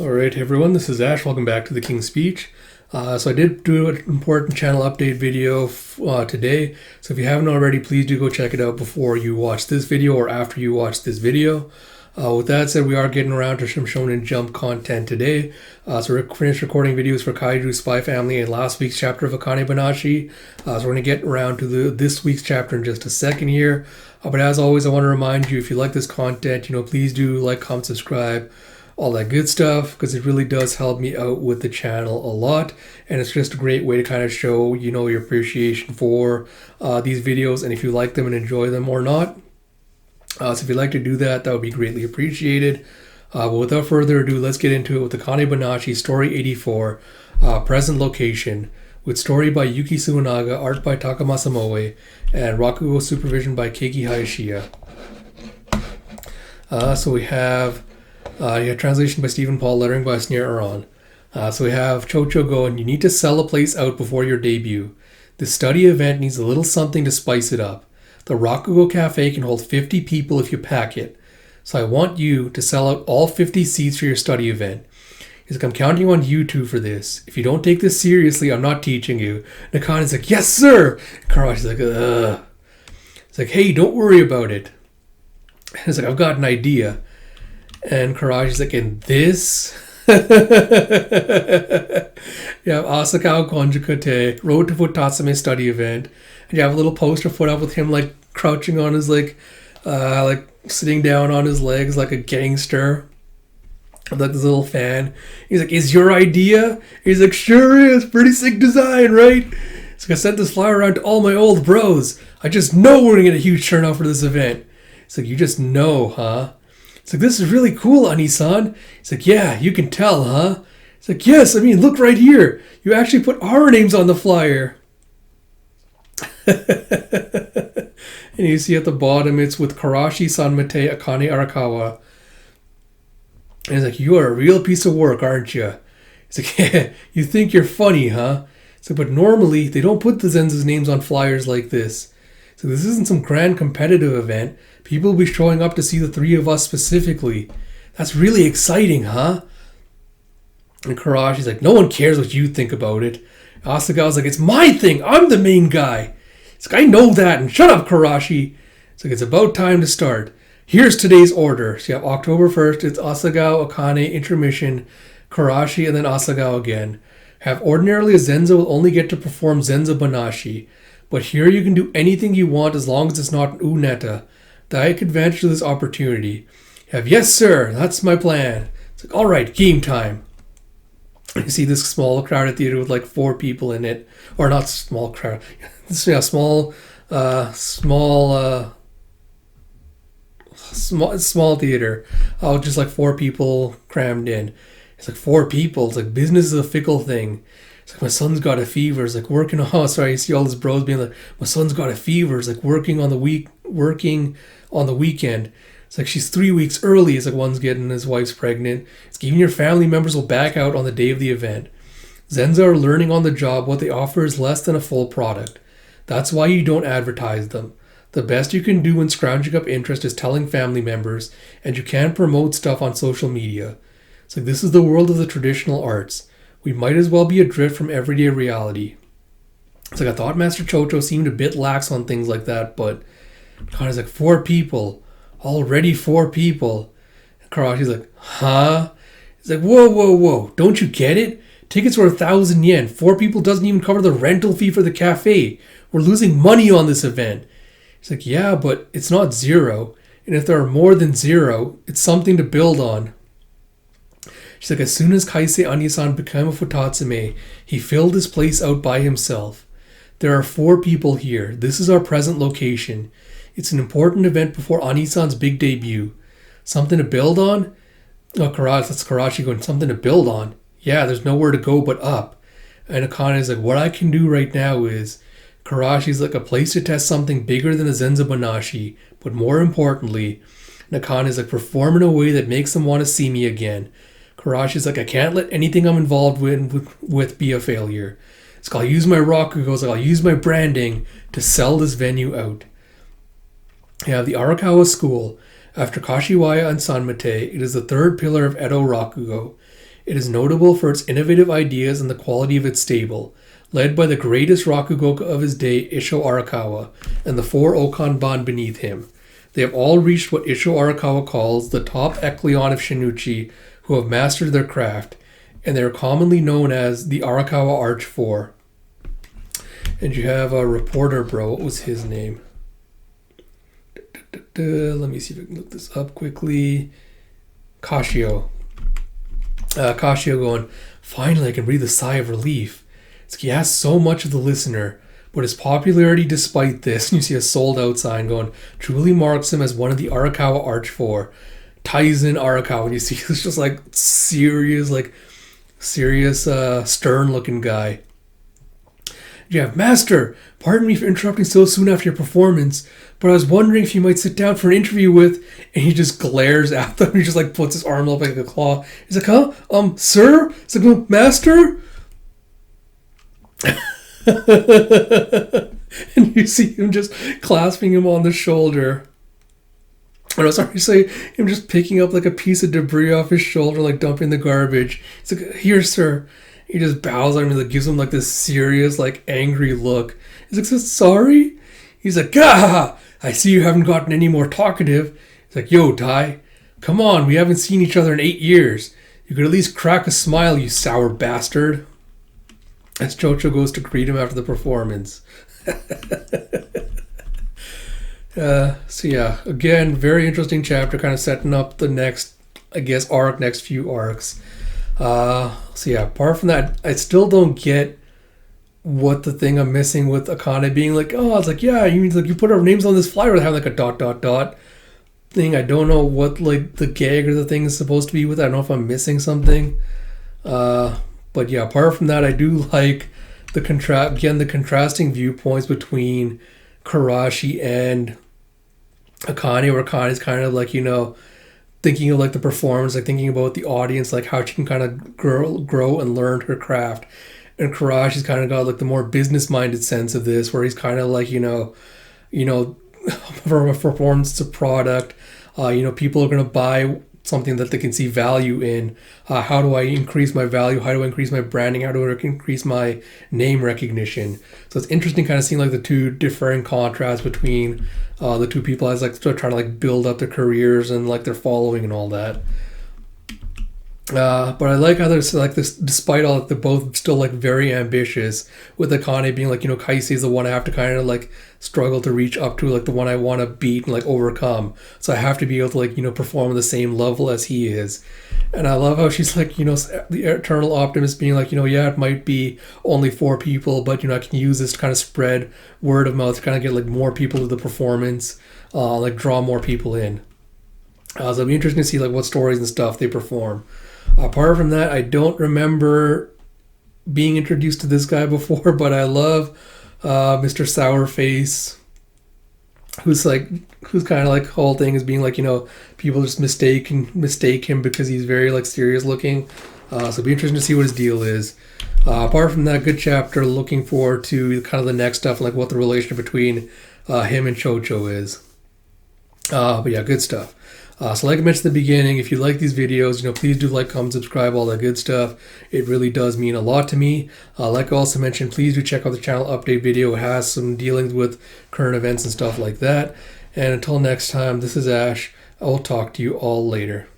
Alright everyone, this is Ash. Welcome back to the King's Speech. So I did do an important channel update video today. So if you haven't already, please do go check it out before you watch this video or after you watch this video. With that said, we are getting around to some Shonen Jump content today. So we're finished recording videos for Kaiju, Spy Family, and last week's chapter of Akane-Banashi. So we're going to get around to this week's chapter in just a second here. But as always, I want to remind you, if you like this content, please do like, comment, subscribe, all that good stuff, because it really does help me out with the channel a lot, and it's just a great way to kind of show your appreciation for these videos, and if you like them and enjoy them or not. So if you'd like to do that, that would be greatly appreciated. But without further ado, let's get into it with Akane-Banashi Story 84, Present Location, with story by Yuki Suenaga, art by Takamasa Moe, and Rakugo supervision by Keiki Hayashiya. So we have translation by Stephen Paul, lettering by Sneer Aron. So we have Chocho going, you need to sell a place out before your debut. The study event needs a little something to spice it up. The Rakugo Cafe can hold 50 people if you pack it. So I want you to sell out all 50 seats for your study event. He's like, I'm counting on you two for this. If you don't take this seriously, I'm not teaching you. Nakane's like, yes, sir. Karashi's like, ugh. It's like, hey, don't worry about it. He's like, I've got an idea. And Karashi's like, in this? You have Asakawa Konjukate, Road to Futatsume study event. And you have a little poster put up with him, like, crouching on his, like sitting down on his legs like a gangster. With, like, this little fan. He's like, is your idea? He's like, sure is. Pretty sick design, right? He's like, I sent this flyer around to all my old bros. I just know we're going to get a huge turnout for this event. It's like, you just know, huh? It's like, this is really cool, Ani-san. It's like, yeah, you can tell, huh? It's like, yes, I mean, look right here. You actually put our names on the flyer. And you see at the bottom, it's with Karashi Sanmate Akane Arakawa. And he's like, you are a real piece of work, aren't you? It's like, yeah, you think you're funny, huh? It's like, but normally, they don't put the Zenza's names on flyers like this. So this isn't some grand competitive event. People will be showing up to see the three of us specifically. That's really exciting, huh? And Karashi's like, no one cares what you think about it. Asagawa's like, it's my thing. I'm the main guy. It's like, I know that. And shut up, Karashi. It's like, it's about time to start. Here's today's order. So you have October 1st. It's Asagawa, Akane, intermission, Karashi, and then Asagawa again. Have ordinarily a Zenza will only get to perform Zenza-Banashi. But here you can do anything you want as long as it's not Uneta. Take advantage of this opportunity. You have, yes sir, that's my plan. It's like, alright, game time. You see this small crowded theater with like 4 people in it. Or not small crowd. This is small theater. Oh, just like 4 people crammed in. It's like 4 people. It's like, business is a fickle thing. It's like, my son's got a fever. It's like working on, oh, sorry, you see all his bros being like, my son's got a fever. It's like working on the weekend. It's like, she's 3 weeks early. It's like, one's getting, his wife's pregnant. It's like, even your family members will back out on the day of the event. Zenza are learning on the job. What they offer is less than a full product. That's why you don't advertise them. The best you can do when scrounging up interest is telling family members, and you can promote stuff on social media. It's like, this is the world of the traditional arts. We might as well be adrift from everyday reality. It's like, I thought Master Chocho seemed a bit lax on things like that, but Kane's like, 4 people. Already 4 people. And Karashi's like, huh? It's like, whoa. Don't you get it? Tickets were 1,000 yen. 4 people doesn't even cover the rental fee for the cafe. We're losing money on this event. He's like, yeah, but it's not 0. And if there are more than 0, it's something to build on. She's like, as soon as Kaisei Ani-san became a Futatsume, he filled his place out by himself. There are 4 people here. This is our present location. It's an important event before Ani-san's big debut. Something to build on? Oh, that's Karashi going, something to build on? Yeah, there's nowhere to go but up. And Akane is like, what I can do right now is, Karashi's like, a place to test something bigger than a Zenza-Banashi, but more importantly, Akane is like, perform in a way that makes them want to see me again. Karashi's like, I can't let anything I'm involved with be a failure. It's like, I'll use my Rakugos, I'll use my branding to sell this venue out. You have the Arakawa School. After Kashiwaya and Sanmate, it is the 3rd pillar of Edo Rakugo. It is notable for its innovative ideas and the quality of its stable, led by the greatest Rakugoka of his day, Isho Arakawa, and the 4 Okanban beneath him. They have all reached what Isho Arakawa calls the top echelon of Shinichi, who have mastered their craft, and they are commonly known as the Arakawa Arch 4. And you have a reporter, bro. What was his name? Let me see if I can look this up quickly. Kashio. Kashio going, finally I can breathe a sigh of relief. It's like he asks so much of the listener, but his popularity despite this, and you see a sold out sign going, truly marks him as one of the Arakawa Arch 4. Taizen Arakawa, and you see it's just like serious, stern looking guy. You have, Master, pardon me for interrupting so soon after your performance, but I was wondering if you might sit down for an interview with, and he just glares at them. He just like puts his arm up like a claw. He's like, huh? Sir? He's like, well, Master? And you see him just clasping him on the shoulder. And I was sorry to say, him just picking up like a piece of debris off his shoulder, like dumping the garbage. He's like, here, sir. He just bows at him and like, gives him like this serious, like angry look. He's like, so sorry? He's like, gah! I see you haven't gotten any more talkative. He's like, yo, Tai, come on, we haven't seen each other in 8 years. You could at least crack a smile, you sour bastard. As Chocho goes to greet him after the performance. So yeah, again, very interesting chapter, kind of setting up the next, I guess, next few arcs. So yeah, apart from that, I still don't get what the thing I'm missing with Akane being like, oh, it's like, yeah, you put our names on this flyer with having like a ... thing. I don't know what like the gag or the thing is supposed to be with it. I don't know if I'm missing something. But yeah, apart from that, I do like the contrasting viewpoints between Karashi and Akane, where Akane's kind of like, thinking of like the performance, like thinking about the audience, like how she can kind of grow and learn her craft. And Karashi's kind of got like the more business-minded sense of this, where he's kind of like, from a performance to product, people are going to buy something that they can see value in. How do I increase my value? How do I increase my branding? How do I increase my name recognition? So it's interesting kind of seeing like the two differing contrasts between the two people as like they're trying to like build up their careers and like their following and all that. But I like how there's like this, despite all that, they're both still like very ambitious, with Akane being like, Kaise is the one I have to kind of like struggle to reach up to, like the one I want to beat and like overcome. So I have to be able to like, perform at the same level as he is. And I love how she's like, the eternal optimist being like, yeah, it might be only 4 people, but, I can use this to kind of spread word of mouth to kind of get like more people to the performance, like draw more people in. So it'll be interesting to see like what stories and stuff they perform. Apart from that, I don't remember being introduced to this guy before, but I love Mr. Sourface, who's kind of like whole thing is being like, people just mistake him because he's very like serious looking. So it'll be interesting to see what his deal is. Apart from that, good chapter. Looking forward to kind of the next stuff, like what the relation between him and Chocho is. But yeah, good stuff. So like I mentioned at the beginning, if you like these videos, please do like, comment, subscribe, all that good stuff. It really does mean a lot to me. Like I also mentioned, please do check out the channel update video. It has some dealings with current events and stuff like that. And until next time, this is Ash. I will talk to you all later.